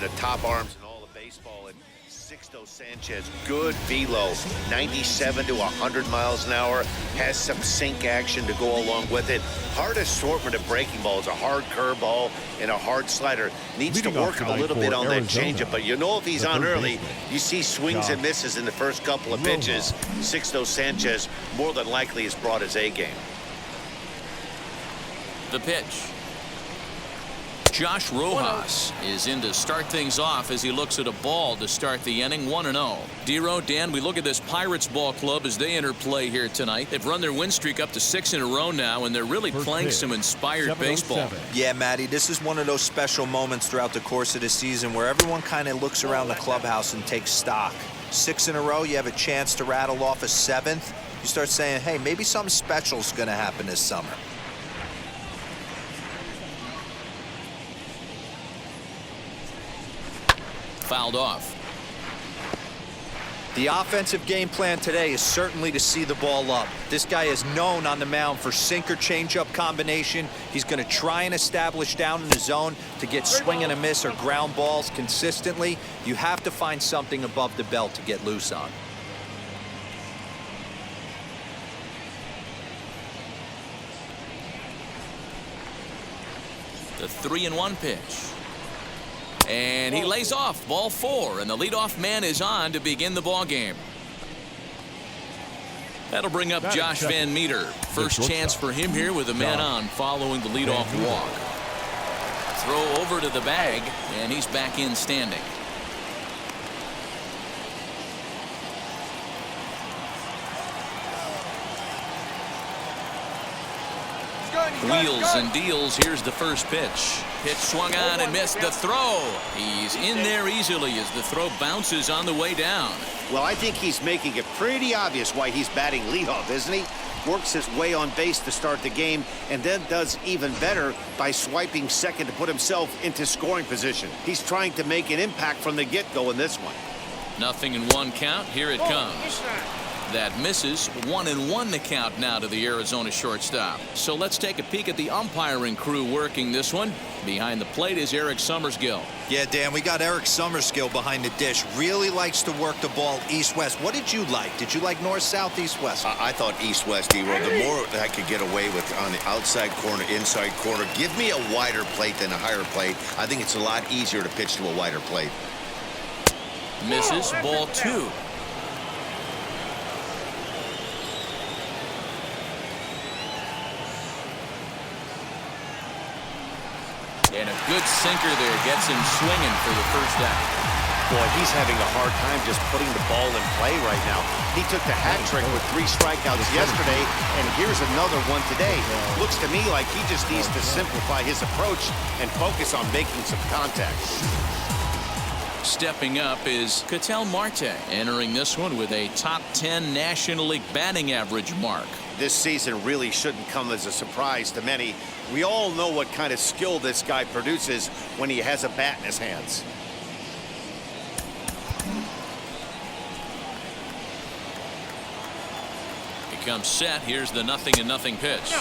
the top arms in all of baseball. And Sixto Sanchez, good velo, 97 to 100 miles an hour, has some sink action to go along with it. Hard assortment of breaking balls, a hard curveball and a hard slider. Needs to work a little bit on that changeup, but you know if he's on early, you see swings and misses in the first couple of pitches. Sixto Sanchez more than likely has brought his A game. The pitch. Josh Rojas is in to start things off as he looks at a ball to start the inning. 1-0. Dero, Dan, we look at this Pirates ball club as they enter play here tonight. They've run their win streak up to 6 in a row now, and they're really playing some inspired baseball. Yeah, Matty, this is one of those special moments throughout the course of the season where everyone kind of looks around the clubhouse and takes stock. 6 in a row, you have a chance to rattle off a 7th. You start saying, hey, maybe something special is going to happen this summer. Fouled off. The offensive game plan today is certainly to see the ball up. This guy is known on the mound for sinker changeup combination. He's going to try and establish down in the zone to get swing and a miss or ground balls consistently. You have to find something above the belt to get loose on. The 3-1 pitch. And he lays off. Ball 4, and the leadoff man is on to begin the ball game. That'll bring up Josh Van Meter. First chance for him here with a man on following the leadoff walk. Throw over to the bag, and he's back in standing. Wheels and deals. Here's the first pitch. Pitch swung on and missed. The throw. He's in there easily as the throw bounces on the way down. Well, I think he's making it pretty obvious why he's batting leadoff, isn't he? Works his way on base to start the game and then does even better by swiping second to put himself into scoring position. He's trying to make an impact from the get-go in this one. 0-1 count. Here it comes. That misses. 1-1 the count now to the Arizona shortstop. So let's take a peek at the umpiring crew working this one. Behind the plate is Eric Summersgill. Yeah, Dan, we got Eric Summersgill behind the dish. Really likes to work the ball east-west. What did you like? Did you like north-south, east-west? I thought east-west, D-Roll. The more I could get away with on the outside corner, inside corner, give me a wider plate than a higher plate. I think it's a lot easier to pitch to a wider plate. Misses. Ball 2. And a good sinker there gets him swinging for the first out. Boy, he's having a hard time just putting the ball in play right now. He took the hat trick with 3 strikeouts yesterday, and here's another one today. Looks to me like he just needs to simplify his approach and focus on making some contact. Stepping up is Ketel Marte, entering this one with a top 10 National League batting average mark. This season really shouldn't come as a surprise to many. We all know what kind of skill this guy produces when he has a bat in his hands. He comes set. Here's the 0-0 pitch.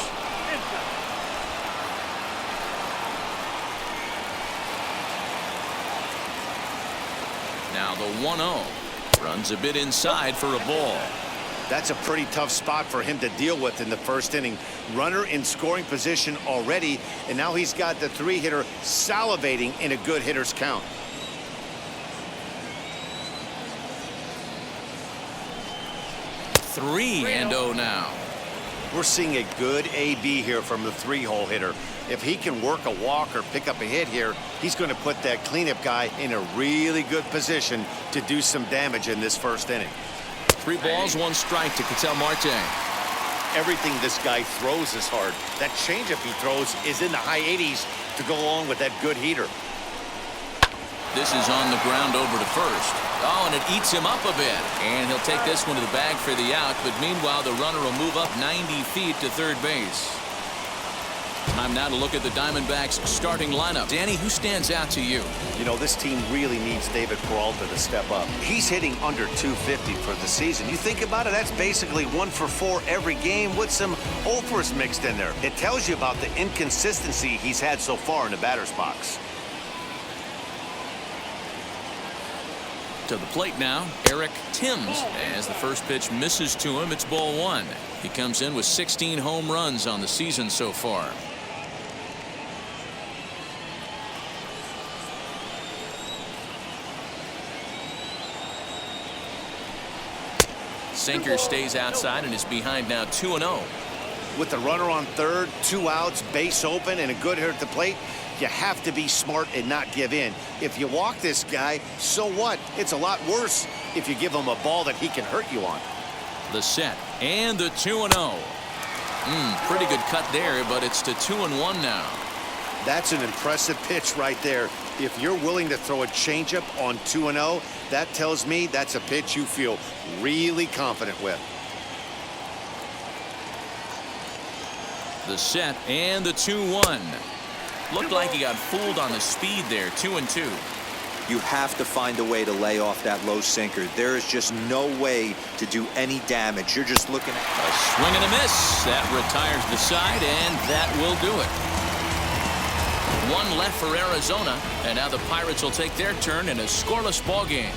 Now the 1-0. Runs a bit inside for a ball. That's a pretty tough spot for him to deal with in the first inning. Runner in scoring position already, and now he's got the 3-hitter salivating in a good hitter's count. Three and 0 now. We're seeing a good AB here from the 3-hole hitter. If he can work a walk or pick up a hit here, he's going to put that cleanup guy in a really good position to do some damage in this first inning. 3 balls, 1 strike to Ketel Marte. Everything this guy throws is hard. That changeup he throws is in the high 80s to go along with that good heater. This is on the ground over to first. Oh, and it eats him up a bit. And he'll take this one to the bag for the out. But meanwhile, the runner will move up 90 feet to third base. Time now to look at the Diamondbacks starting lineup. Danny, who stands out to you? You know, this team really needs David Peralta to step up. He's hitting under 250 for the season. You think about it, that's basically 1 for 4 every game with some overs mixed in there. It tells you about the inconsistency he's had so far in the batter's box. To the plate now, Eric Timms. As the first pitch misses to him, it's ball one. He comes in with 16 home runs on the season so far. Sinker stays outside and is behind now 2-0. With the runner on third, 2 outs, base open, and a good hitter at the plate, you have to be smart and not give in. If you walk this guy, so what? It's a lot worse if you give him a ball that he can hurt you on. The set and the 2-0. Pretty good cut there, but it's to 2-1 now. That's an impressive pitch right there. If you're willing to throw a changeup on 2-0, that tells me that's a pitch you feel really confident with. The set and the 2-1. Looked like he got fooled on the speed there. 2-2. You have to find a way to lay off that low sinker. There is just no way to do any damage. You're just looking at a swing and a miss. That retires the side, and that will do it. One left for Arizona, and now the Pirates will take their turn in a scoreless ball game.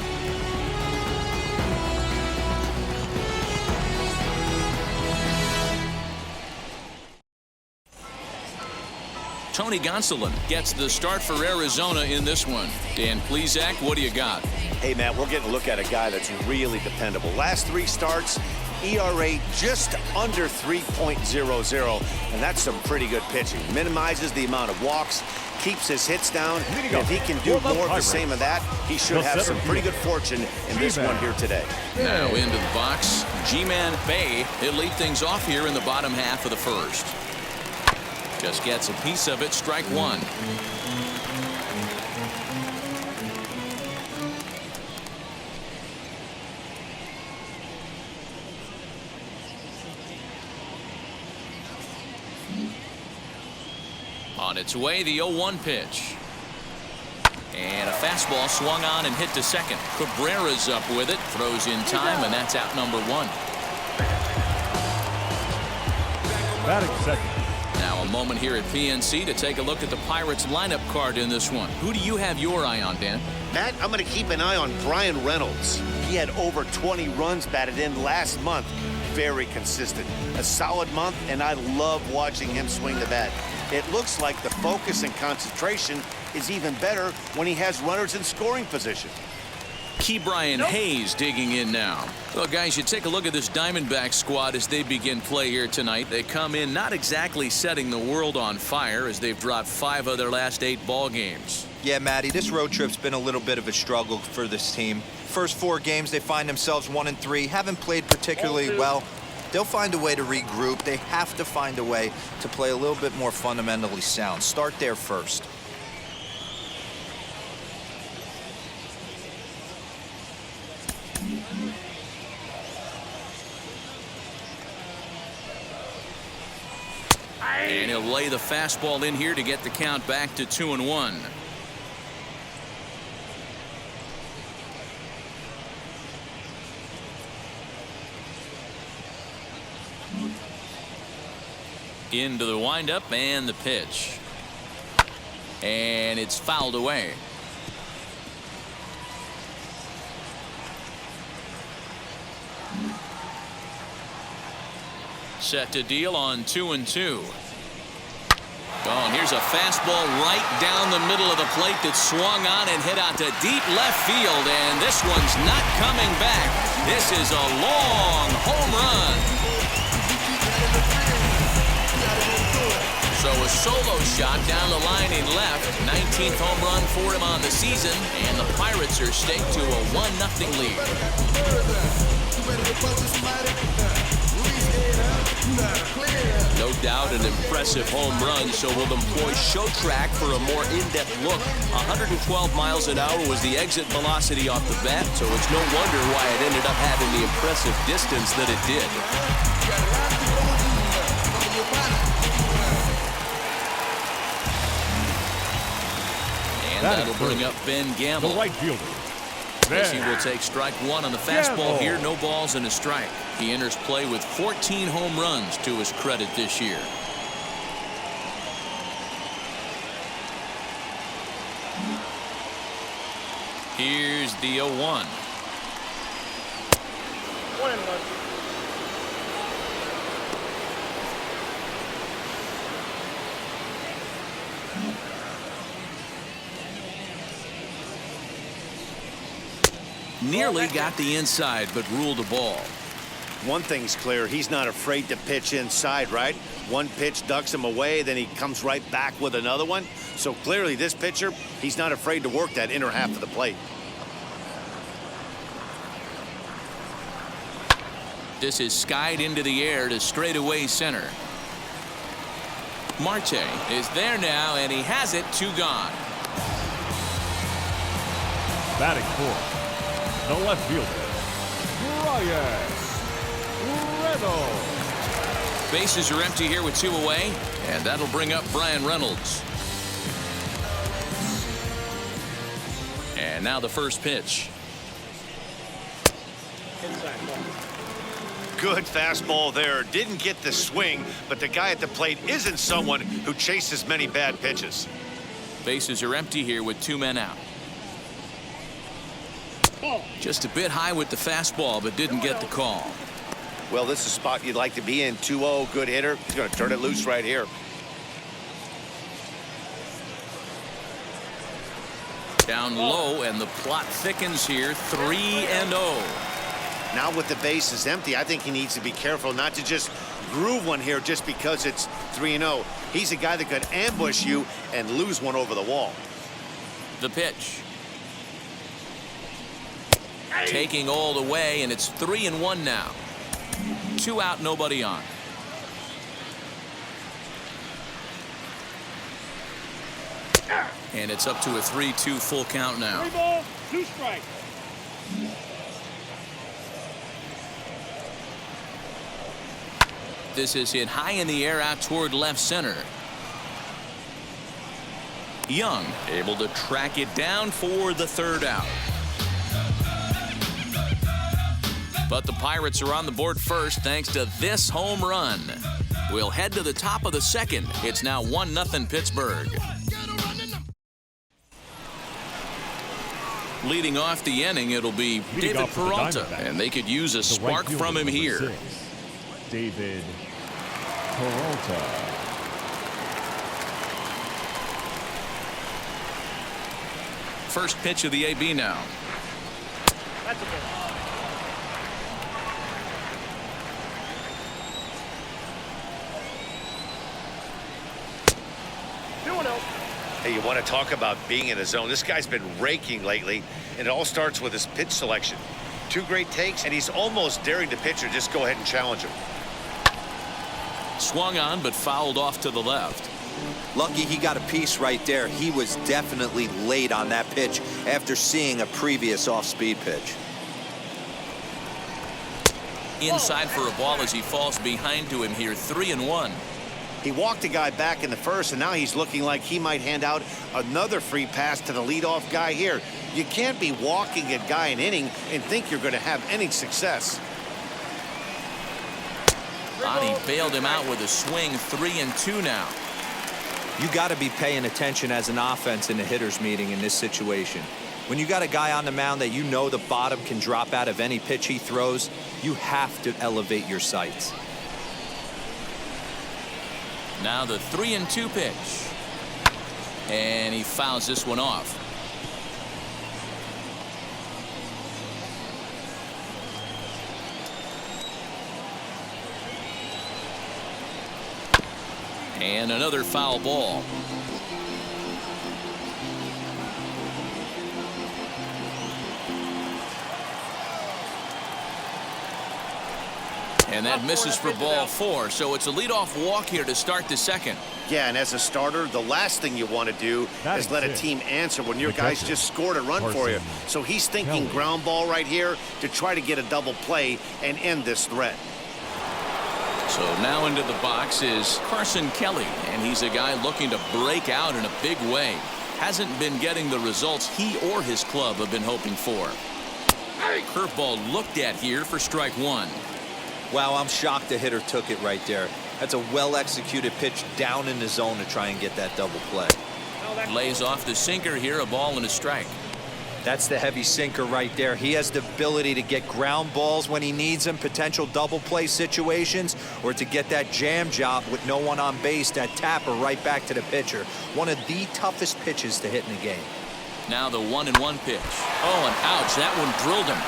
Tony Gonsolin gets the start for Arizona in this one. Dan Plesac, what do you got? Hey, Matt, we're getting a look at a guy that's really dependable. Last 3 starts, ERA just under 3.00, and that's some pretty good pitching. Minimizes the amount of walks, keeps his hits down. If he can do more of the same of that, he should have some pretty good fortune in this one here today. Now into the box, G-Man Bay. He'll lead things off here in the bottom half of the first. Just gets a piece of it. Strike one. On its way, the 0-1 pitch. And a fastball swung on and hit to second. Cabrera's up with it. Throws in time, and that's out number 1. Batting second. Now a moment here at PNC to take a look at the Pirates lineup card in this one. Who do you have your eye on, Dan? Matt, I'm going to keep an eye on Brian Reynolds. He had over 20 runs batted in last month. Very consistent. A solid month, and I love watching him swing the bat. It looks like the focus and concentration is even better when he has runners in scoring position. Brian Hayes digging in now. Well, guys, you take a look at this Diamondbacks squad as they begin play here tonight. They come in not exactly setting the world on fire as they've dropped 5 of their last 8 ball games. Yeah, Matty, this road trip's been a little bit of a struggle for this team. First 4 games, they find themselves 1-3, haven't played particularly well. They'll find a way to regroup. They have to find a way to play a little bit more fundamentally sound. Start there first. And he'll lay the fastball in here to get the count back to 2-1. Into the windup and the pitch. And it's fouled away. Set to deal on 2-2. Oh, and here's a fastball right down the middle of the plate that swung on and hit out to deep left field, and this one's not coming back. This is a long home run. So a solo shot down the line in left. 19th home run for him on the season, and the Pirates are staked to a 1-0 lead. No doubt an impressive home run, so we'll employ show track for a more in-depth look. 112 miles an hour was the exit velocity off the bat, so it's no wonder why it ended up having the impressive distance that it did. And that'll bring up Ben Gamble. The right fielder. As he will take strike one on the fastball here. No balls and a strike. He enters play with 14 home runs to his credit this year. Here's the 0-1. Nearly got the inside, but ruled a ball. One thing's clear, he's not afraid to pitch inside, right? One pitch ducks him away, then he comes right back with another one. So clearly this pitcher, he's not afraid to work that inner half of the plate. This is skied into the air to straightaway center. Marte is there now, and he has it. 2 gone. Batting fourth, the left fielder, Brian Reynolds. Bases are empty here with 2 away, and that'll bring up Brian Reynolds. And now the first pitch. Good fastball there. Didn't get the swing, but the guy at the plate isn't someone who chases many bad pitches. Bases are empty here with 2 men out. Just a bit high with the fastball, but didn't get the call. Well, this is a spot you'd like to be in. 2-0, good hitter. He's going to turn it loose right here. Down low, and the plot thickens here. 3-0. Now with the bases empty, I think he needs to be careful not to just groove one here just because it's 3-0. He's a guy that could ambush you and lose one over the wall. The pitch. Taking all the way, and it's 3-1 now. 2 out, nobody on. And it's up to a 3-2 full count now. 3 balls, 2 strikes. This is hit high in the air out toward left center. Young able to track it down for the 3rd out. But the Pirates are on the board first thanks to this home run. We'll head to the top of the 2nd. It's now 1-0 Pittsburgh. Leading off the inning, it'll be David Peralta, and they could use a spark from him here. 6, David Peralta. First pitch of the AB now. That's a ball. Hey, you want to talk about being in a zone? This guy's been raking lately, and it all starts with his pitch selection. 2 great takes, and he's almost daring the pitcher just go ahead and challenge him. Swung on, but fouled off to the left. Lucky he got a piece right there. He was definitely late on that pitch after seeing a previous off-speed pitch. Inside for a ball as he falls behind to him here. 3-1. He walked the guy back in the first, and now he's looking like he might hand out another free pass to the leadoff guy here. You can't be walking a guy an inning and think you're going to have any success. Bonnie bailed him out with a swing. 3-2 now. You got to be paying attention as an offense in a hitter's meeting in this situation. When you got a guy on the mound that you know the bottom can drop out of any pitch he throws, you have to elevate your sights. Now the 3-2 pitch. And he fouls this one off. And another foul ball. And that misses for ball 4. So it's a leadoff walk here to start the 2nd. Yeah, and as a starter, the last thing you want to do is let a team answer when your guys just scored a run for you. So he's thinking ground ball right here to try to get a double play and end this threat. So now into the box is Carson Kelly, and he's a guy looking to break out in a big way. Hasn't been getting the results he or his club have been hoping for. Curveball looked at here for strike 1. Wow, I'm shocked the hitter took it right there. That's a well-executed pitch down in the zone to try and get that double play. Lays off the sinker here, a ball and a strike. That's the heavy sinker right there. He has the ability to get ground balls when he needs them, potential double play situations, or to get that jam job with no one on base, that tapper right back to the pitcher. One of the toughest pitches to hit in the game. Now the 1-1 pitch. Oh, and ouch, that one drilled him.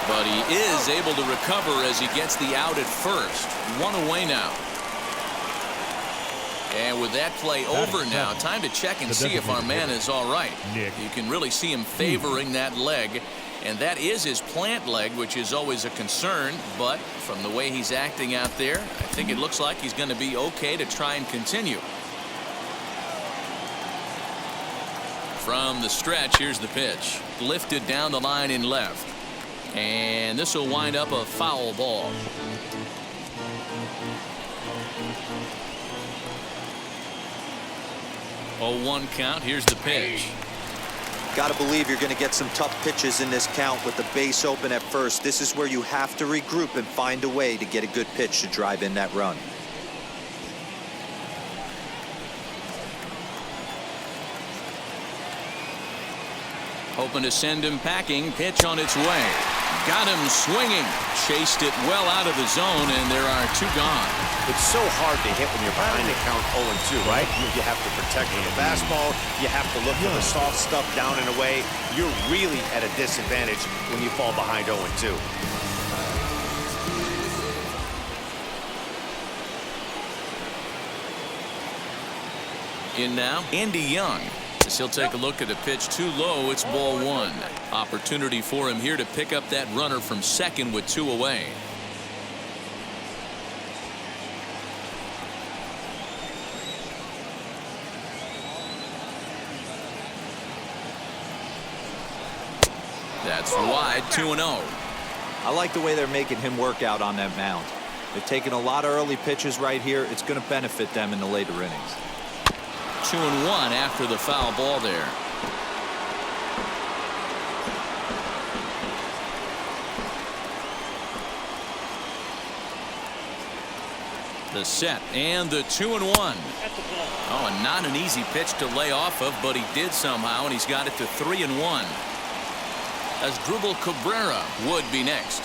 But he is able to recover as he gets the out at first. 1 away now. And with that play over now, time to check and see if our man is all right. You can really see him favoring that leg, and that is his plant leg, which is always a concern. But from the way he's acting out there, I think it looks like he's going to be okay to try and continue. From the stretch, here's the pitch. Lifted down the line in left. And this will wind up a foul ball. 0-1 count. Here's the pitch. Got to believe you're going to get some tough pitches in this count with the base open at first. This is where you have to regroup and find a way to get a good pitch to drive in that run. Hoping to send him packing. Pitch on its way. Got him swinging. Chased it well out of the zone, and there are 2 gone. It's so hard to hit when you're behind the count 0-2, right? You have to protect the fastball. You have to look for the soft stuff down and away. You're really at a disadvantage when you fall behind 0-2. In now, Andy Young. As he'll take a look at a pitch too low, it's ball 1. Opportunity for him here to pick up that runner from second with 2 away. That's wide, 2-0. I like the way they're making him work out on that mound. They're taking a lot of early pitches right here. It's going to benefit them in the later innings. 2-1 after the foul ball there. The set and the 2-1. Oh, and not an easy pitch to lay off of, but he did somehow, and he's got it to 3-1. As Dribble Cabrera would be next.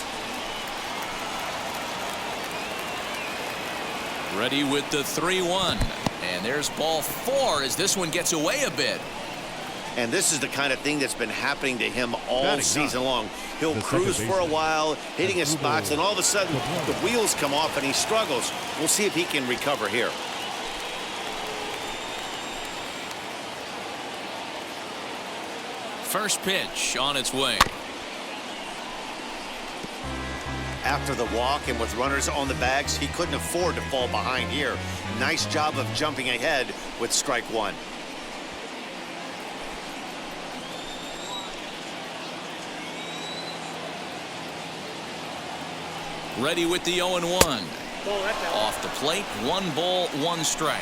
Ready with the 3-1. And there's ball 4 as this one gets away a bit. And this is the kind of thing that's been happening to him all season long. He'll cruise for a while, hitting his spots, and all of a sudden the wheels come off and he struggles. We'll see if he can recover here. First pitch on its way. After the walk and with runners on the bags, he couldn't afford to fall behind here. Nice job of jumping ahead with strike 1. Ready with the 0-1. Off the plate, 1 ball, 1 strike.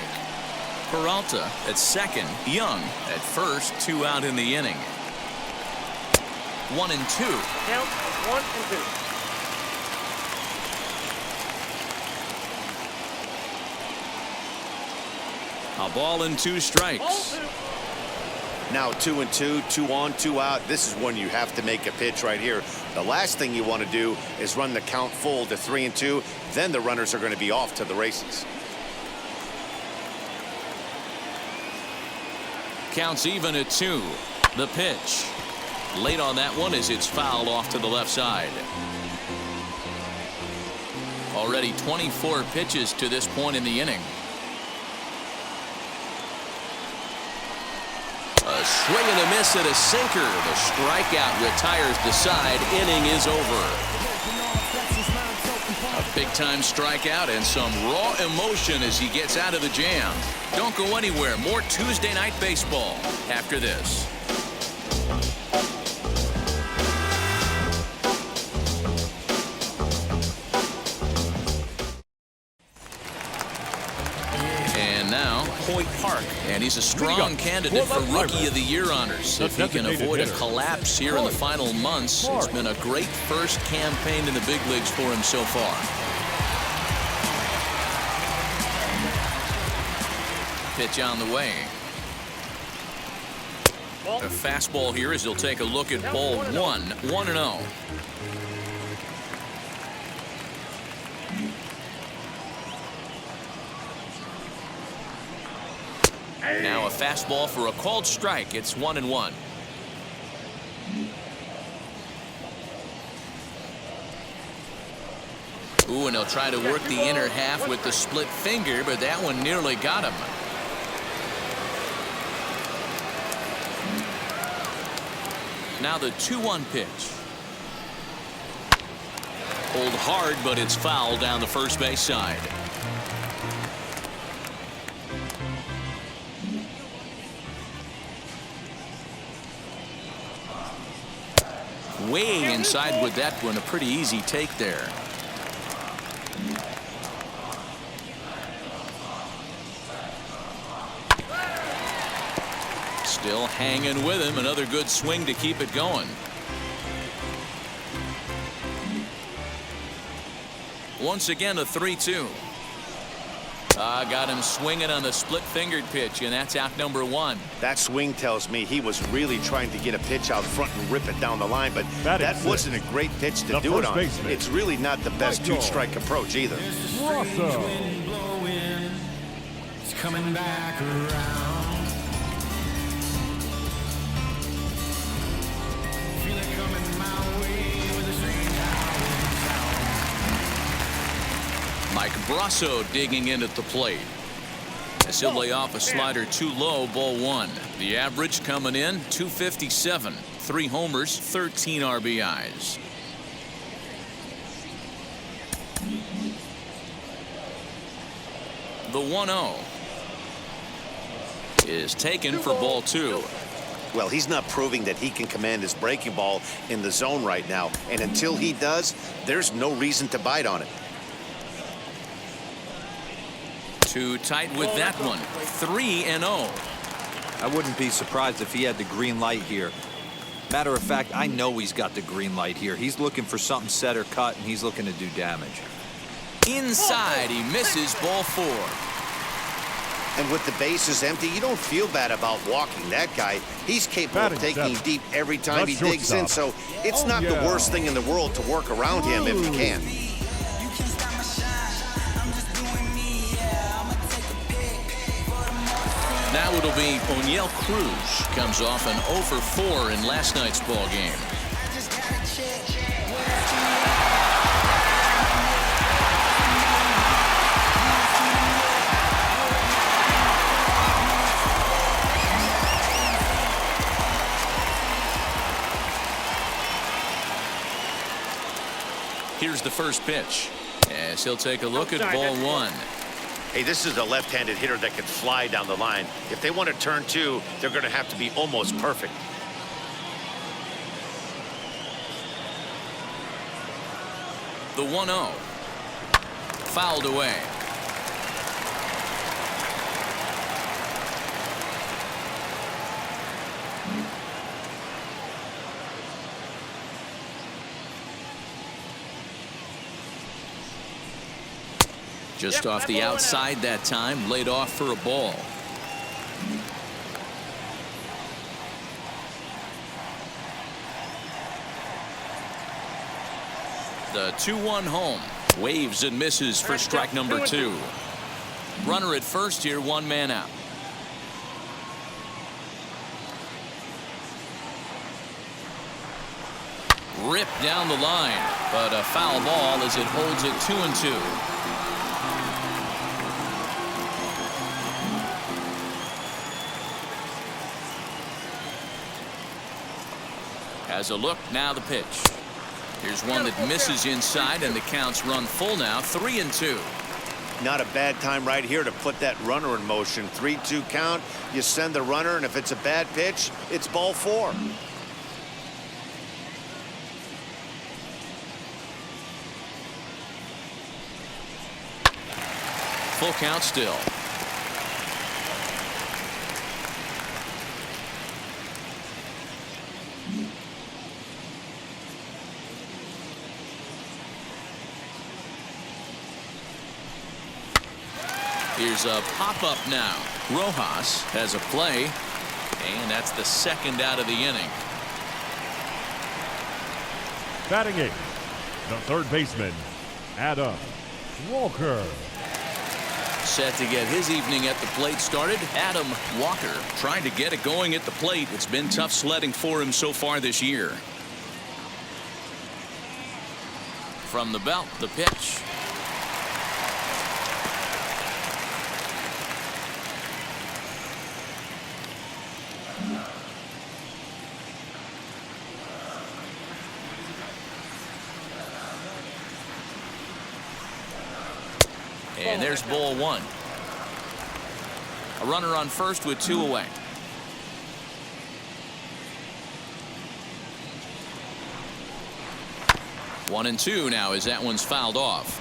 Peralta at second, Young at first, 2 out in the inning. 1-2. Count 1-2. A ball and 2 strikes. Now 2-2, 2 on, 2 out. This is when you have to make a pitch right here. The last thing you want to do is run the count full to 3-2. Then the runners are going to be off to the races. Counts even at 2. The pitch. Late on that one as it's fouled off to the left side. Already 24 pitches to this point in the inning. A swing and a miss and a sinker. The strikeout retires the side. Inning is over. A big-time strikeout and some raw emotion as he gets out of the jam. Don't go anywhere. More Tuesday Night Baseball after this. Point Park, and he's a strong candidate for Rookie of the Year honors. If he can avoid a collapse here in the final months, it's been a great first campaign in the big leagues for him so far. Pitch on the way. A fastball here as he'll take a look at ball 1, 1-0. Now a fastball for a called strike. It's 1-1. Ooh, and he'll try to work the inner half with the split finger, but that one nearly got him. Now the 2-1 pitch. Pulled hard, but it's foul down the first base side. Way inside with that one. A pretty easy take there. Still hanging with him. Another good swing to keep it going. Once again, a 3-2. Got him swinging on the split-fingered pitch, and that's out number 1. That swing tells me he was really trying to get a pitch out front and rip it down the line, but that wasn't a great pitch to do it on. It's really not the best two-strike approach either. Rosso. It's coming back around. Feel it coming my way with a strange Mike Brasso digging in at the plate. As he'll lay off a slider too low, ball 1. The average coming in 257. 3 homers, 13 RBIs. The 1-0 is taken for ball 2. Well, he's not proving that he can command his breaking ball in the zone right now, and until he does, there's no reason to bite on it. Too tight with that one. 3-0. I wouldn't be surprised if he had the green light here. Matter of fact, I know he's got the green light here. He's looking for something set or cut, and he's looking to do damage. Inside, he misses ball 4. And with the bases empty, you don't feel bad about walking that guy. He's capable of taking deep every time he digs in, so it's not the worst thing in the world to work around him if you can. Now it'll be O'Neill Cruz. Comes off an 0 for 4 in last night's ball game. Here's the first pitch. As he'll take a look at ball 1. Hey, this is a left-handed hitter that can fly down the line. If they want to turn 2, they're going to have to be almost perfect. The 1-0. Fouled away. Just off the outside that time, laid off for a ball. The 2-1 home. Waves and misses for strike number 2. Runner at first here, 1 man out. Ripped down the line, but a foul ball as it holds it 2-2. As a look, now the pitch. Here's one that misses inside, and the count's run full now, 3-2. Not a bad time right here to put that runner in motion. 3-2 count, you send the runner, and if it's a bad pitch, it's ball 4. Full count still. Here's a pop-up now. Rojas has a play, And that's the second out of the inning. Batting eighth, the third baseman, Adam Walker. Set to get his evening at the plate started, Adam Walker trying to get it going at the plate. It's been tough sledding for him so far this year. From the belt, the pitch. And there's ball one. A runner on first with 2 away. One and two now as that one's fouled off.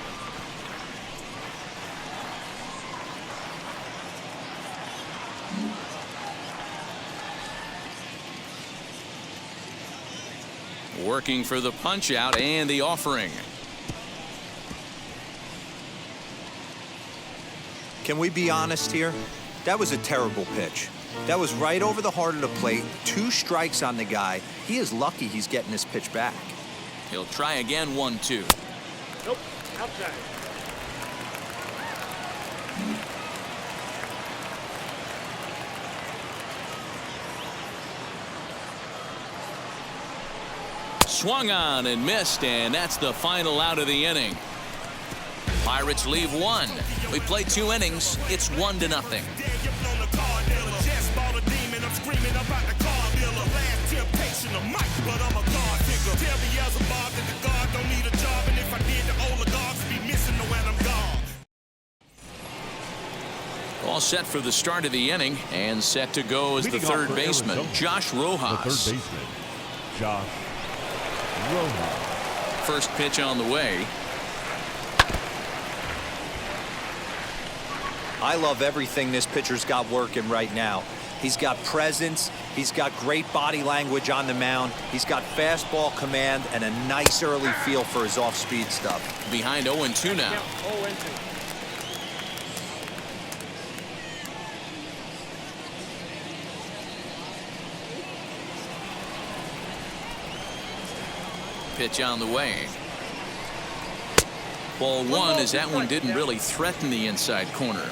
Working for the punch out and the offering. Can we be honest here? That was a terrible pitch. That was right over the heart of the plate. 2 strikes on the guy. He is lucky he's getting this pitch back. He'll try again, 1-2. Nope, outside. Swung on and missed, and that's the final out of the inning. Pirates leave 1. We played 2 innings. It's 1-0. All set for the start of the inning and set to go as the third baseman, Josh Rojas. The third baseman, Josh Rojas. First pitch on the way. I love everything this pitcher's got working right now. He's got presence. He's got great body language on the mound. He's got fastball command and a nice early feel for his off-speed stuff. Behind 0-2 now. 0-2. Pitch on the way. Ball 1 as that one didn't really threaten the inside corner.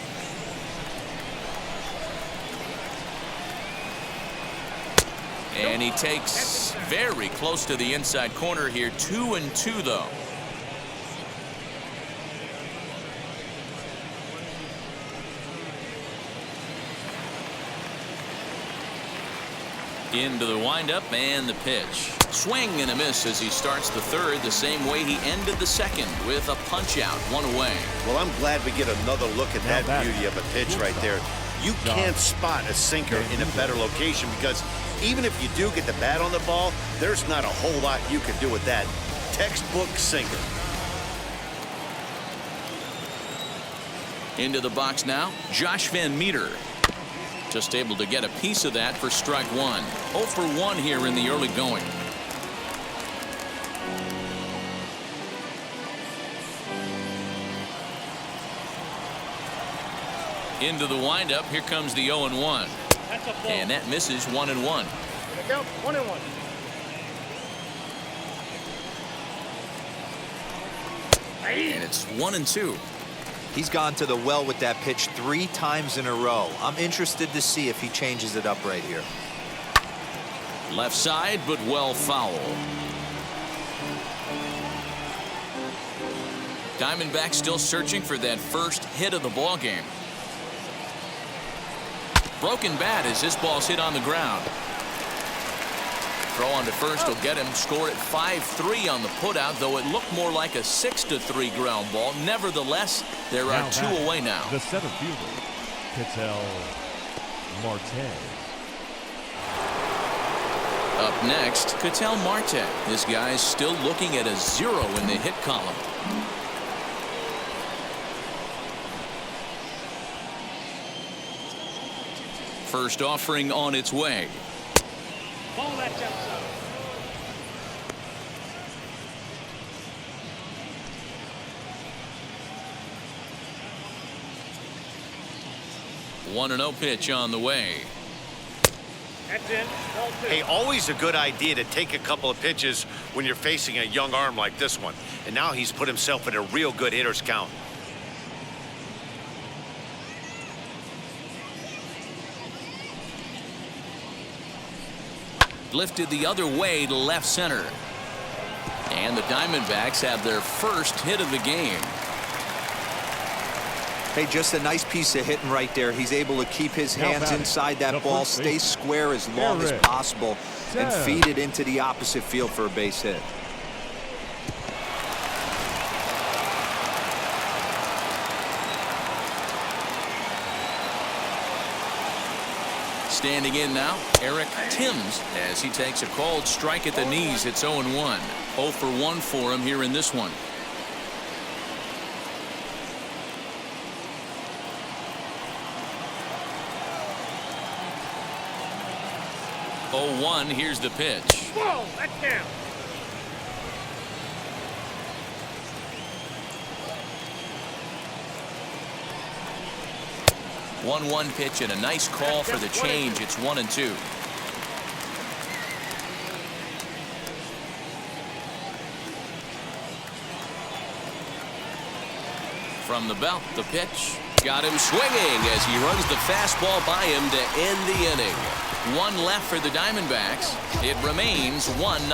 And he takes very close to the inside corner here. 2-2 though. Into the windup and the pitch. Swing and a miss as he starts the third the same way he ended the second with a punch out, 1 away. Well, I'm glad we get another look at that beauty of a pitch right there. You can't spot a sinker in a better location because even if you do get the bat on the ball, there's not a whole lot you can do with that. Textbook sinker. Into the box now, Josh Van Meter. Just able to get a piece of that for strike 1. 0 for 1 here in the early going. Into the windup. Here comes the 0-1. That's a ball. And that misses 1-1. Here we go. 1-1. And it's 1-2. He's gone to the well with that pitch 3 times in a row. I'm interested to see if he changes it up right here. Left side, but well foul. Diamondbacks still searching for that first hit of the ball game. Broken bat as this ball's hit on the ground. Throw on to first will get him. Score at 5-3 on the putout, though it looked more like a 6-3 ground ball. Nevertheless, there are 2 away now. The center fielder, Ketel Marte. Up next, Ketel Marte. This guy's still looking at a 0 in the hit column. First offering on its way. Ball that jumps up. One 1-0 pitch on the way. That's in. Ball 2. Hey, always a good idea to take a couple of pitches when you're facing a young arm like this one. And now he's put himself in a real good hitter's count. Lifted the other way to left center. And the Diamondbacks have their first hit of the game. Hey, just a nice piece of hitting right there. He's able to keep his Now hands batting, inside the that ball, first stay baseman, square as long as Eric possible, and Ted. feed it into the opposite field for a base hit. Standing in now, Eric Timms, as he takes a called strike at the knees. It's 0-1. 0 for 1 for him here in this one. 0-1. Here's the pitch. Ball. That's down. One pitch and a nice call for the change. It's 1-2. From the belt, the pitch. Got him swinging as he runs the fastball by him to end the inning. One left for the Diamondbacks. It remains 1-0.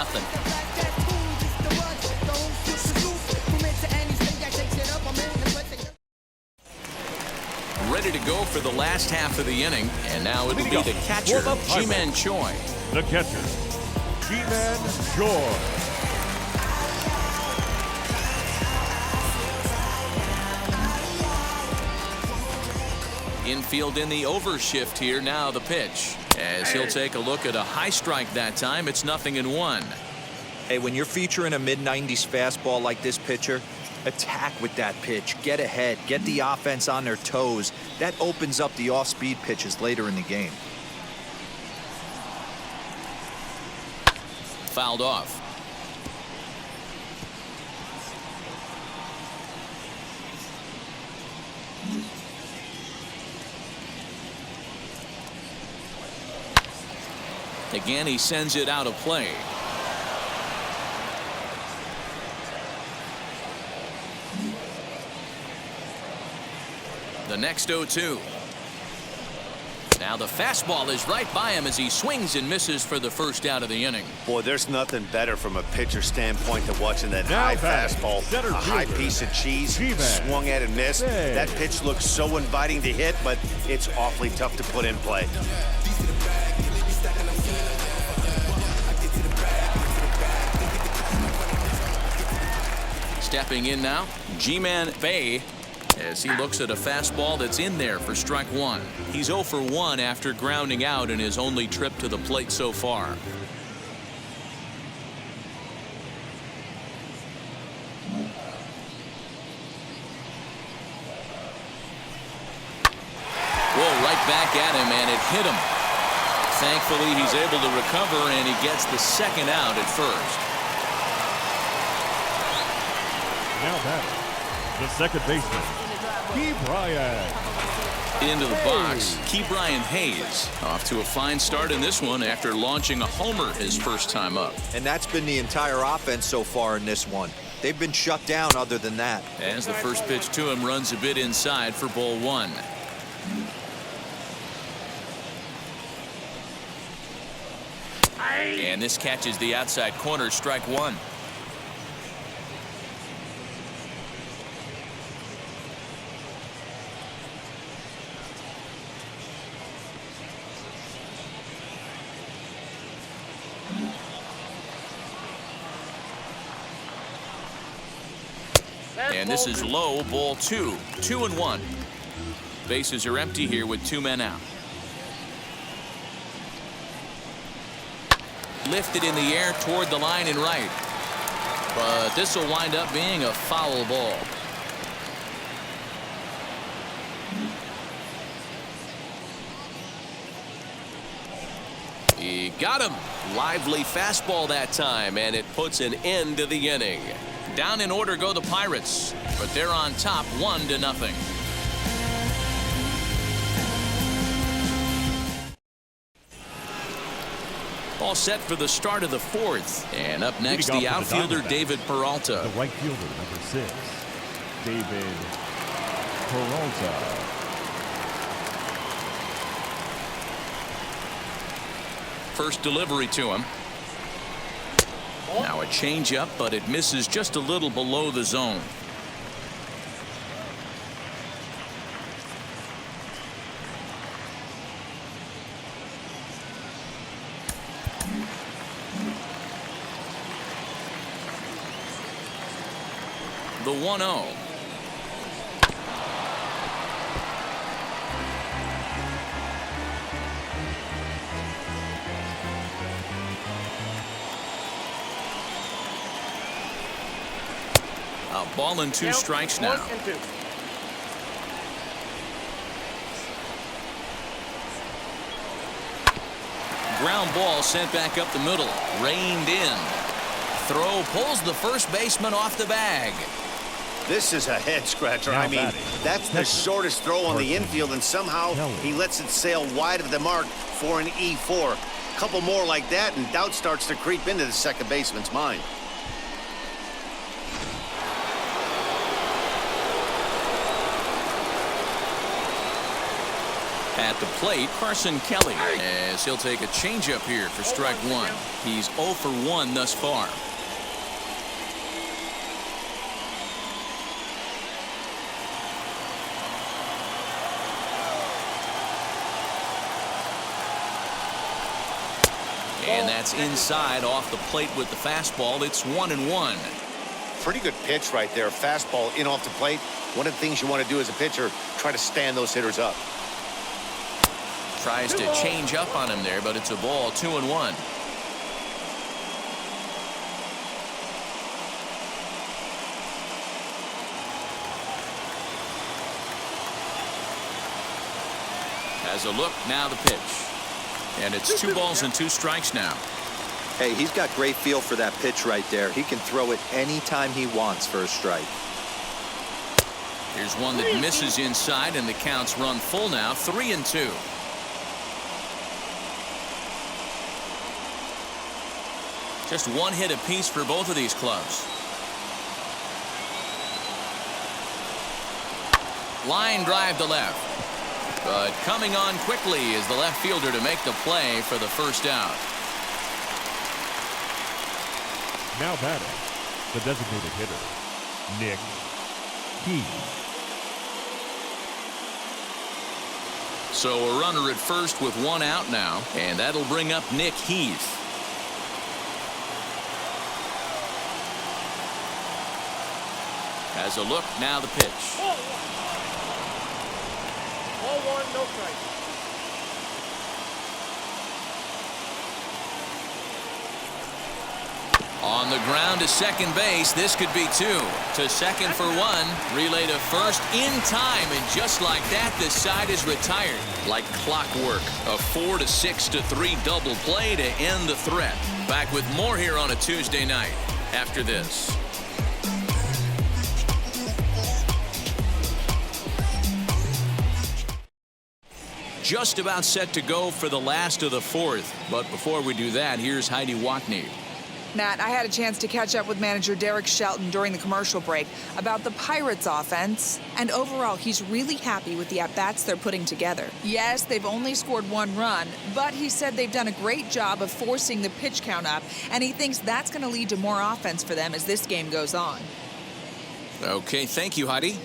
Ready to go for the last half of the inning, and now it'll be the catcher, Ji-Man Choi. The catcher, Ji-Man Choi. Infield in the overshift here. Now the pitch, as he'll take a look at a high strike that time. It's 0-1. Hey, when you're featuring a mid-90s fastball like this pitcher, attack with that pitch. Get ahead. Get the offense on their toes. That opens up the off-speed pitches later in the game. Fouled off. Again, he sends it out of play. The next 0-2. Now the fastball is right by him as he swings and misses for the first out of the inning. Boy, there's nothing better from a pitcher standpoint than watching that Now high batting, fastball, center a high fielder, piece of cheese, Ji-Man swung at and missed. Hey. That pitch looks so inviting to hit, but it's awfully tough to put in play. Stepping in now, Ji-Man Bae, as he looks at a fastball that's in there for strike one. He's 0 for 1 after grounding out in his only trip to the plate so far. Whoa, right back at him, and it hit him. Thankfully, he's able to recover, and he gets the second out at first. Now batting, the second baseman, Key Bryant. Into the box, Ke'Bryan Hayes off to a fine start in this one after launching a homer his first time up. And that's been the entire offense so far in this one. They've been shut down other than that. As the first pitch to him runs a bit inside for ball one. And this catches the outside corner, strike one. And this is low, ball two. 2-1. Bases are empty here with 2 men out. Lifted in the air toward the line and right. But this will wind up being a foul ball. He got him. Lively fastball that time, and it puts an end to the inning. Down in order go the Pirates, but they're on top 1-0. all set for the start of the fourth. And up next, Leading the off for the outfielder, Diamondbacks, David Peralta. The right fielder, number 6, David Peralta. First delivery to him. Now a changeup, but it misses just a little below the zone. The 1-0. A ball and 2 strikes now. 1 and 2. Ground ball sent back up the middle. Reined in. Throw pulls the first baseman off the bag. This is a head scratcher. Now I mean, batting, that's the catcher, shortest throw on the Carson infield, and somehow Kelly. he lets it sail wide of the mark for an E4. A couple more like that, and doubt starts to creep into the second baseman's mind. At the plate, Carson Kelly, as he'll take a changeup here for strike 1. He's 0 for 1 thus far. And that's inside off the plate with the fastball. It's 1-1. Pretty good pitch right there. Fastball in off the plate. One of the things you want to do as a pitcher, try to stand those hitters up. Tries to change up on him there, but it's a ball. 2-1. Has a look, now the pitch. And it's 2 balls and 2 strikes now. Hey, he's got great feel for that pitch right there. He can throw it anytime he wants for a strike. Here's one that misses inside, and the counts run full now. 3-2. Just 1 hit apiece for both of these clubs. Line drive to left. But coming on quickly is the left fielder to make the play for the first out. Now batting, the designated hitter, Nick Heath. So a runner at first with 1 out now, and that'll bring up Nick Heath. Has a look, now the pitch. Ball 1, no strike. On the ground to second base. This could be 2. To second for 1. Relay to first in time. And just like that, this side is retired. Like clockwork. A 4-6-3 double play to end the threat. Back with more here on a Tuesday night after this. Just about set to go for the last of the fourth. But before we do that, here's Heidi Watney. Matt, I had a chance to catch up with manager Derek Shelton during the commercial break about the Pirates offense, and overall he's really happy with the at-bats they're putting together. Yes, they've only scored 1 run, but he said they've done a great job of forcing the pitch count up, and he thinks that's going to lead to more offense for them as this game goes on. Okay, thank you, Heidi.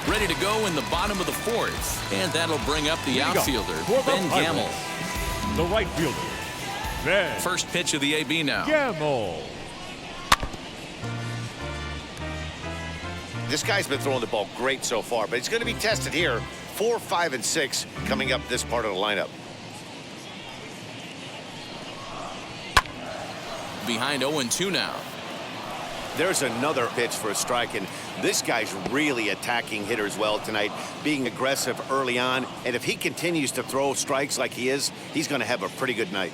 Ready to go in the bottom of the fourth, and that'll bring up the outfielder, Ben Gamel. The right fielder, Ben First pitch of the AB now. Gamel. This guy's been throwing the ball great so far, but he's going to be tested here. 4, 5, and 6 coming up this part of the lineup. Behind 0-2 now. There's another pitch for a strike, and this guy's really attacking hitters well tonight, being aggressive early on. And if he continues to throw strikes like he is, he's going to have a pretty good night.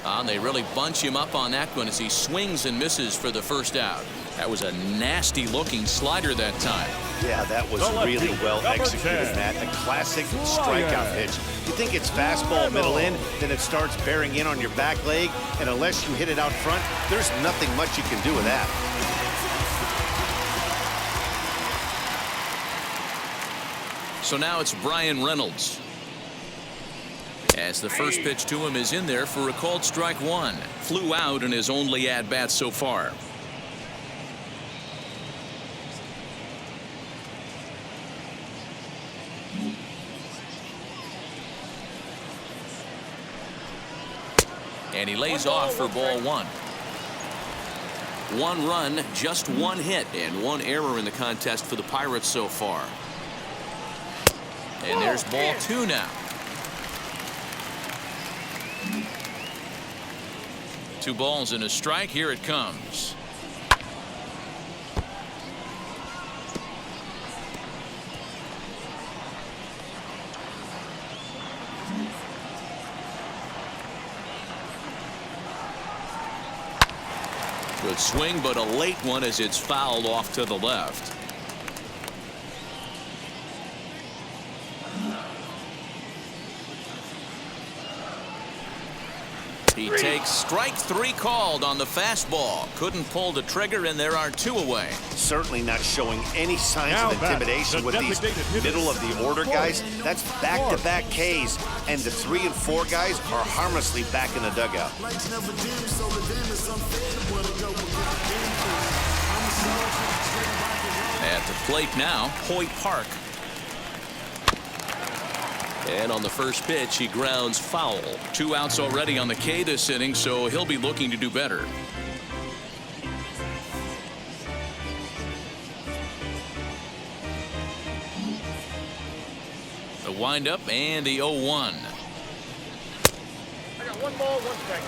And they really bunch him up on that one as he swings and misses for the first out. That was a nasty looking slider that time. Yeah, that was The left really fielder, well number executed, 10. Matt. A classic strikeout pitch. You think it's fastball middle in, then it starts bearing in on your back leg, and unless you hit it out front, there's nothing much you can do with that. So now it's Brian Reynolds, as the first pitch to him is in there for a called strike one. Flew out in his only at-bat so far. And he lays off for ball one. 1 run, just 1 hit, and 1 error in the contest for the Pirates so far. And there's ball 2 now. 2 balls and a strike. Here it comes. Good swing, but a late one as it's fouled off to the left. He takes strike 3 called on the fastball. Couldn't pull the trigger, and there are 2 away. Certainly not showing any signs Now of intimidation the with these designated hitters. middle of the order guys. That's back-to-back Ks, and the 3 and 4 guys are harmlessly back in the dugout. At the plate now, Hoyt Park. And on the first pitch, he grounds foul. 2 outs already on the K this inning, so he'll be looking to do better. The windup and the 0-1. I got 1 ball, 1 strike.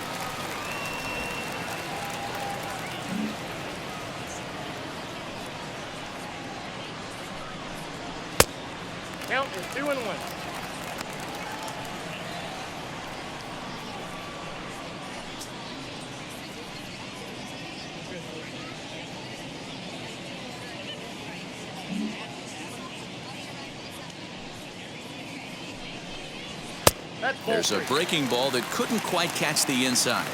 Count is 2-1. There's a breaking ball that couldn't quite catch the inside.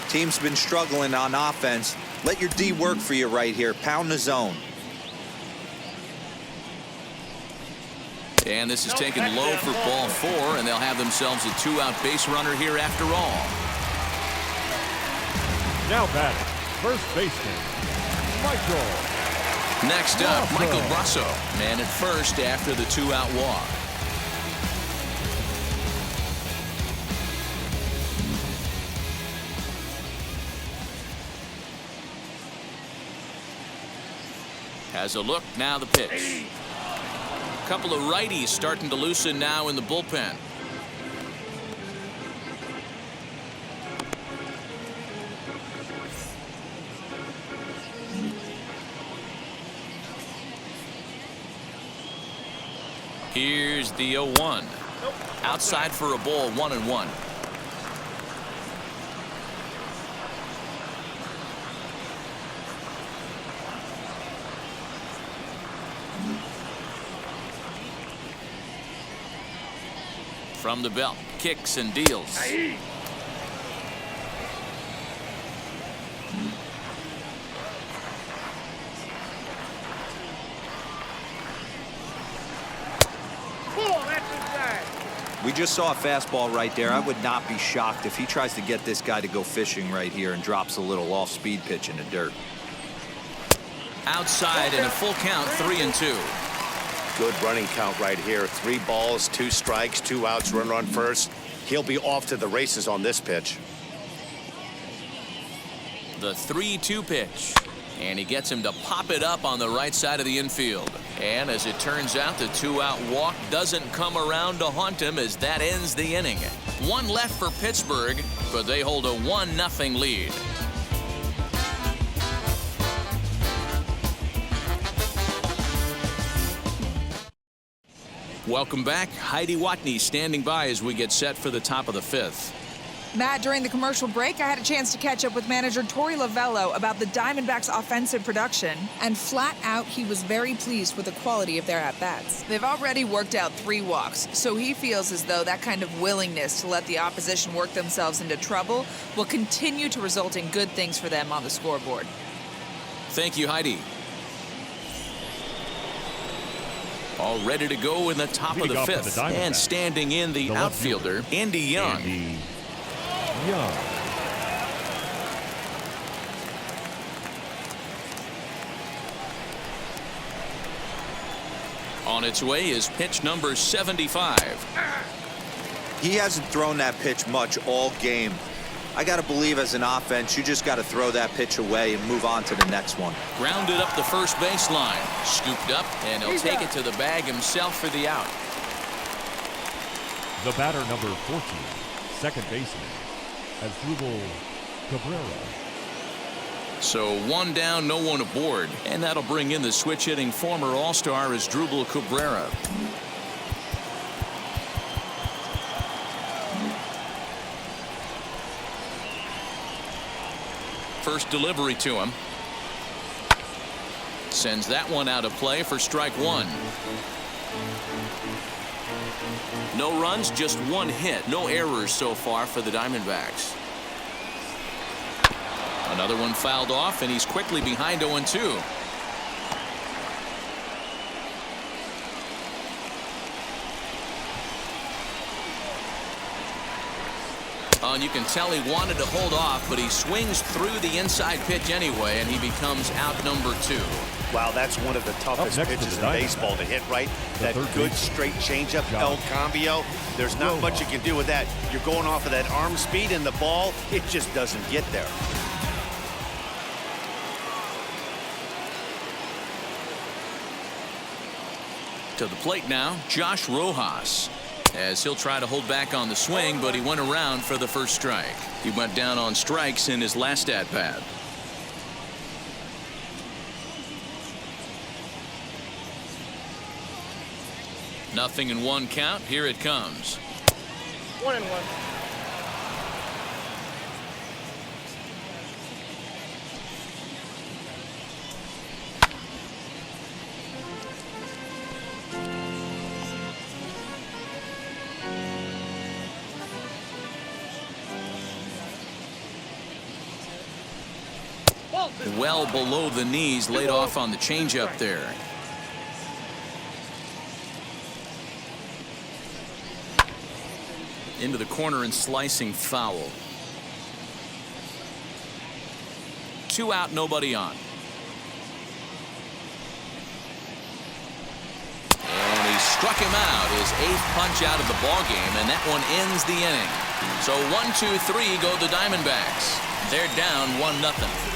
Team's been struggling on offense. Let your D work for you right here. Pound the zone. And this is taken low for ball 4, and they'll have themselves a 2-out base runner here after all. Now batting, first baseman, Michael. Next up, Brasso. Michael Brasso, man at first after the 2-out walk. Has a look, now the pitch. A couple of righties starting to loosen now in the bullpen. Here's the 0-1. Outside for a ball, 1-1. From the belt, kicks and deals. We just saw a fastball right there. I would not be shocked if he tries to get this guy to go fishing right here and drops a little off-speed pitch in the dirt. Outside and a full count, 3-2. Good running count right here. 3 balls, 2 strikes, 2 outs, runner on first. He'll be off to the races on this pitch. The 3-2 pitch. And he gets him to pop it up on the right side of the infield. And as it turns out, the 2-out walk doesn't come around to haunt him as that ends the inning. 1 left for Pittsburgh, but they hold a 1-0 lead. Welcome back. Heidi Watney standing by as we get set for the top of the 5th. Matt, during the commercial break, I had a chance to catch up with manager Torey Lavello about the Diamondbacks' offensive production, and flat out, he was very pleased with the quality of their at-bats. They've already worked out 3 walks, so he feels as though that kind of willingness to let the opposition work themselves into trouble will continue to result in good things for them on the scoreboard. Thank you, Heidi. All ready to go in the top of the 5th, and standing in the outfielder, Andy Young. Andy Young. On its way is pitch number 75. He hasn't thrown that pitch much all game. I got to believe as an offense, you just got to throw that pitch away and move on to the next one. Grounded up the first baseline. Scooped up, and he'll take it to the bag himself for the out. The batter, number 14, second baseman, Asdrubal Cabrera. So 1 down, no one aboard. And that'll bring in the switch-hitting former All-Star Asdrubal Cabrera. First delivery to him. Sends that one out of play for strike 1. No runs, just 1 hit. No errors so far for the Diamondbacks. Another one fouled off, and he's quickly behind 0-2. And you can tell he wanted to hold off, but he swings through the inside pitch anyway, and he becomes out number 2. Wow, that's one of the toughest pitches in baseball to hit, right? That good straight changeup, El Cambio. There's not much you can do with that. You're going off of that arm speed, and the ball, it just doesn't get there. To the plate now, Josh Rojas, as he'll try to hold back on the swing, but he went around for the first strike. He went down on strikes in his last at-bat. Nothing in 1 count. Here it comes. 1-1. Well below the knees, laid off on the changeup there. Into the corner and slicing foul. 2 out, nobody on. And he struck him out, his 8th punch out of the ball game, and that one ends the inning. So 1-2-3 go the Diamondbacks. They're down 1-0.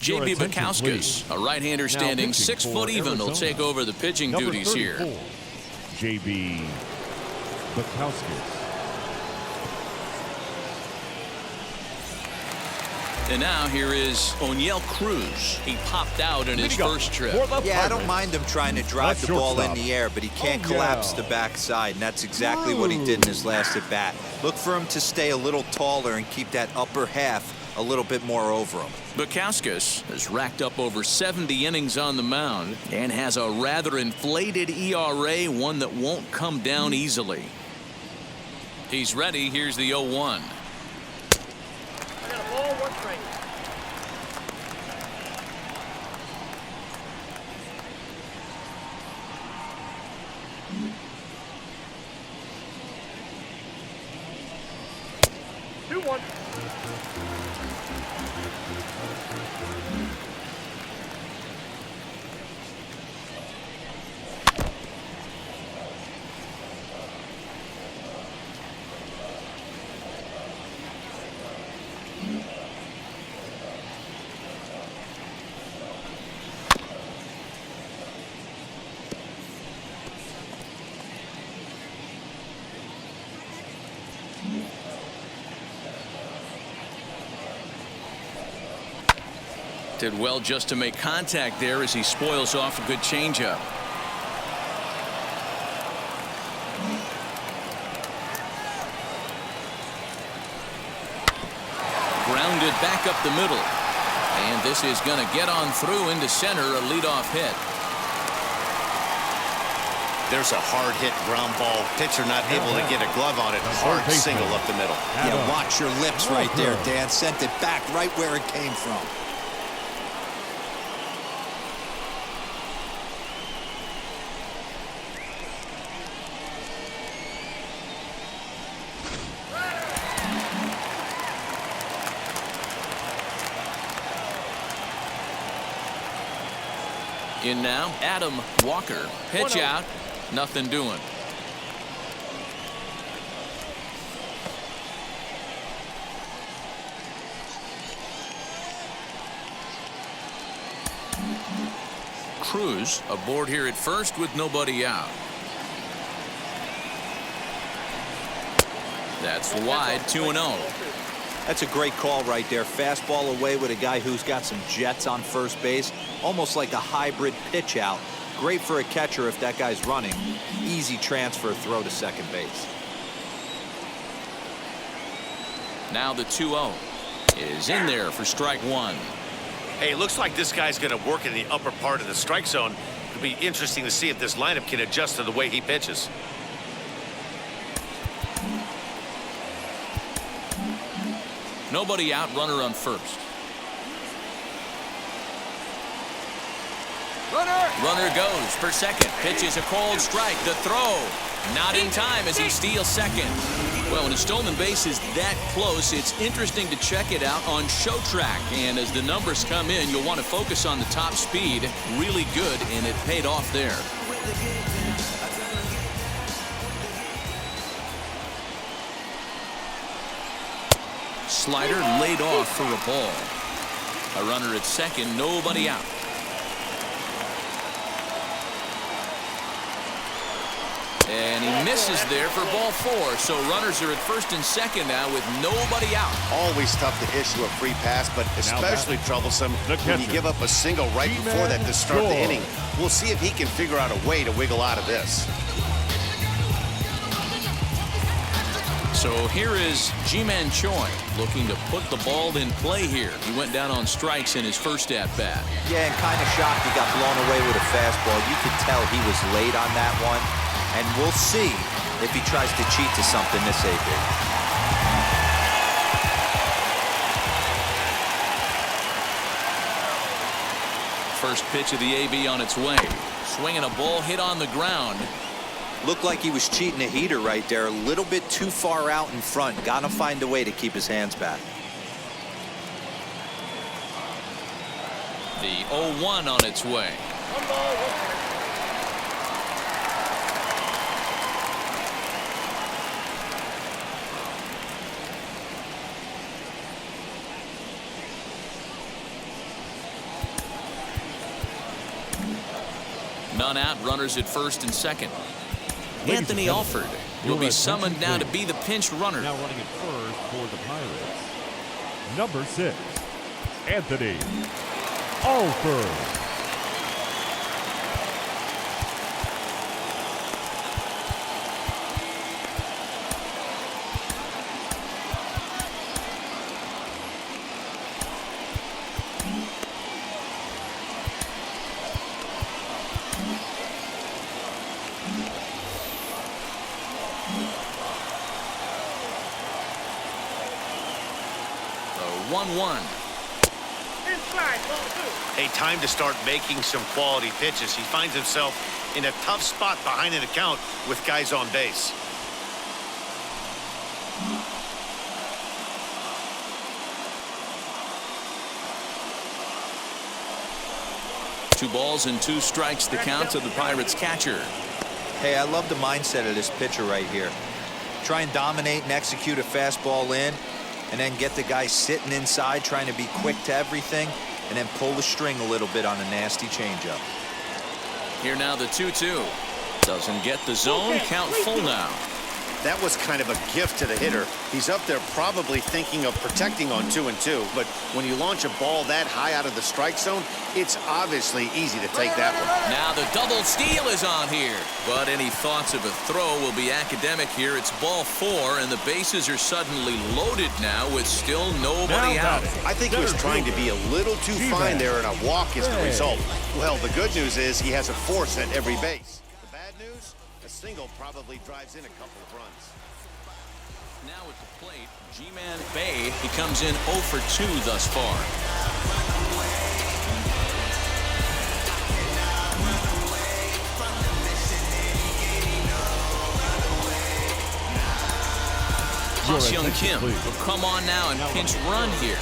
J.B. Bukowskis, a right-hander standing 6 foot even, will take over the pitching duties here. J.B. Bukowskis. And now here is O'Neill Cruz. He popped out in his first trip. Yeah, I don't mind him trying to drive the ball in the air, but he can't collapse the backside, and that's exactly what he did in his last at-bat. Look for him to stay a little taller and keep that upper half a little bit more over him. Bukowskis has racked up over 70 innings on the mound and has a rather inflated ERA, one that won't come down easily. He's ready. Here's the 0-1. I got a ball, 1 strike. Did well just to make contact there as he spoils off a good changeup. it back up the middle. And this is going to get on through into center, a leadoff hit. There's a hard hit ground ball. Pitcher not able to get a glove on it. Hard single up the middle. Yeah, watch your lips right there, Dan. Sent it back right where it came from. In now, Adam Walker. Pitch out. Nothing doing. Cruz aboard here at first with nobody out. That's wide, 2-0. That's a great call right there. Fastball away with a guy who's got some jets on first base. Almost like a hybrid pitch out. Great for a catcher if that guy's running. Easy transfer throw to second base. Now the 2-0 is in there for strike one. Hey, looks like this guy's going to work in the upper part of the strike zone. It'll be interesting to see if this lineup can adjust to the way he pitches. Nobody out, runner on first. Runner goes for second. Pitch is a cold strike. The throw not in time as he steals second. Well, when a stolen base is that close, it's interesting to check it out on Show Track. And as the numbers come in, you'll want to focus on the top speed. Really good, and it paid off there. Slider laid off for a ball. A runner at second, nobody out. And he misses there for ball four. So runners are at first and second now with nobody out. Always tough to issue a free pass, but especially troublesome when you give up a single right before that to start the inning. We'll see if he can figure out a way to wiggle out of this. So here is Ji-Man Choi looking to put the ball in play here. He went down on strikes in his first at-bat. Yeah, and kind of shocked he got blown away with a fastball. You could tell he was late on that one. And we'll see if he tries to cheat to something this AB. First pitch of the AB on its way. Swinging a ball hit on the ground. Looked like he was cheating a heater right there. A little bit too far out in front. Got to find a way to keep his hands back. The 0-1 on its way. 1 ball, 1 strike. None out, runners at first and second. Ladies Anthony and Alford gentlemen, will your be attention, summoned now to please. be the pinch runner. Now running at first for the Pirates, number 6, Anthony Alford. The 1-1. Inside, ball 2. A time to start making some quality pitches. He finds himself in a tough spot behind an account with guys on base. Two balls and 2 strikes the count to the Pirates catcher. Hey, I love the mindset of this pitcher right here. Try and dominate and execute a fastball in, and then get the guy sitting inside trying to be quick to everything, and then pull the string a little bit on a nasty changeup. Here now the 2-2. Doesn't get the zone. Count full now. That was kind of a gift to the hitter. He's up there probably thinking of protecting on 2-2, but when you launch a ball that high out of the strike zone, it's obviously easy to take that one. Now the double steal is on here, but any thoughts of a throw will be academic here. It's ball 4, and the bases are suddenly loaded now with still nobody out. I think he was trying to be a little too fine there, and a walk is the result. Well, the good news is he has a force at every base. The bad news, a single probably drives in a couple of runs. Now at the plate, G-Man Bay, he comes in 0 for 2 thus far. Young Kim will come on now and pinch run here.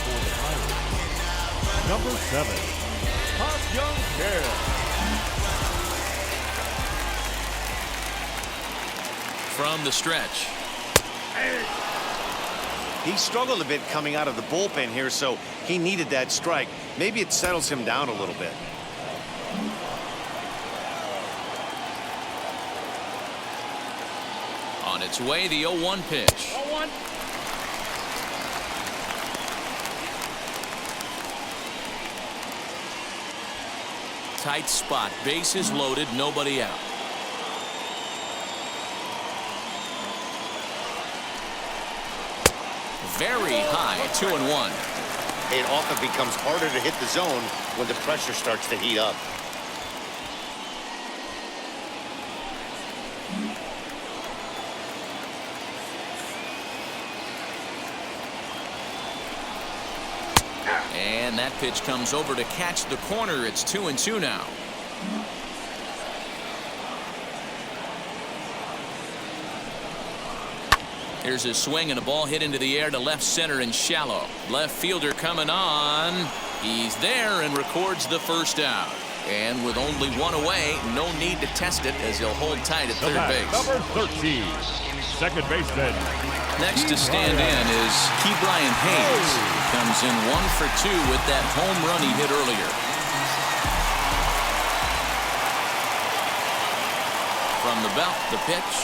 Number 7, Young Kim. From the stretch. He struggled a bit coming out of the bullpen here, so he needed that strike. Maybe it settles him down a little bit. On its way, the 0-1 pitch. 0-1. Tight spot, bases loaded, nobody out. Very high, 2-1. It often becomes harder to hit the zone when the pressure starts to heat up. And that pitch comes over to catch the corner. It's 2-2 now. Here's a swing and a ball hit into the air to left center and shallow. Left fielder coming on. He's there and records the first out. And with only one away, no need to test it as he'll hold tight at third base. Number 13, second baseman. Next to stand in is Brian Hayes. Comes in 1 for 2 with that home run he hit earlier. From the belt, the pitch.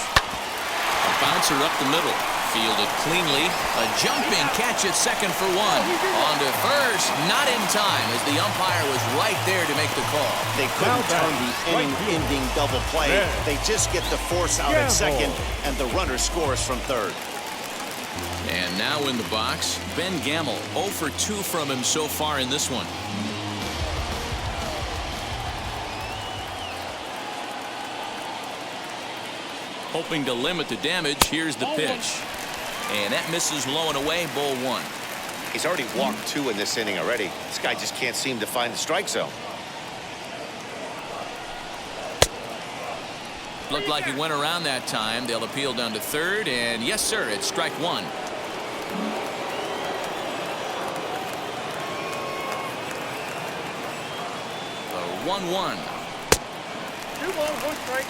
A bouncer up the middle. Fielded cleanly. A jumping catch at second for 1. On to first. Not in time as the umpire was right there to make the call. They couldn't turn the inning-ending double play. They just get the force out at second, and the runner scores from third. And now in the box, Ben Gamble. 0 for 2 from him so far in this one. Hoping to limit the damage, here's the pitch. And that misses low and away, ball 1. He's already walked 2 in this inning already. This guy just can't seem to find the strike zone. Looked like he went around that time. They'll appeal down to third, and yes, sir, it's strike 1. The 1-1. 2 balls, 1 strike.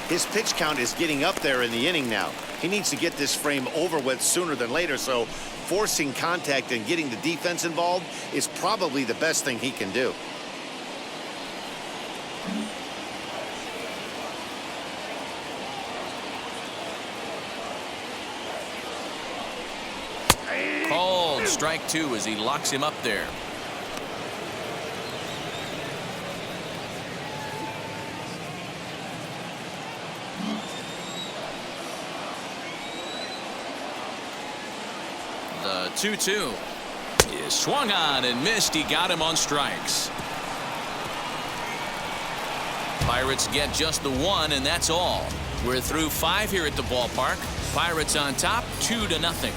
His pitch count is getting up there in the inning now. He needs to get this frame over with sooner than later, so forcing contact and getting the defense involved is probably the best thing he can do. Called strike 2 as he locks him up there. The 2-2 is swung on and missed. He got him on strikes. Pirates get just the 1, and that's all. We're through 5 here at the ballpark. Pirates on top, 2-0.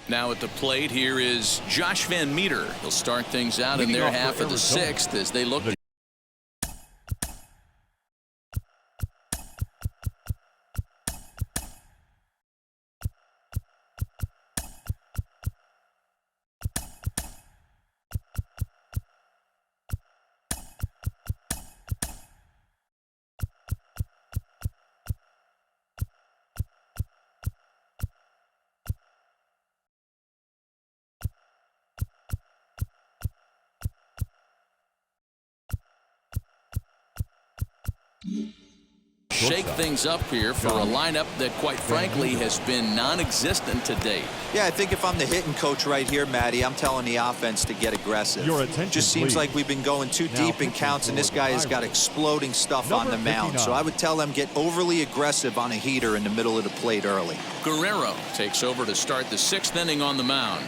Now at the plate, here is Josh Van Meter. He'll start things out in their half of the 6th as they look shake things up here for a lineup that, quite frankly, has been non-existent to date. Yeah, I think if I'm the hitting coach right here, Matty, I'm telling the offense to get aggressive. Your attention, just seems please. like we've been going too Now deep in counts, and this guy has got exploding stuff on the mound. So I would tell them get overly aggressive on a heater in the middle of the plate early. Guerrero takes over to start the 6th inning on the mound.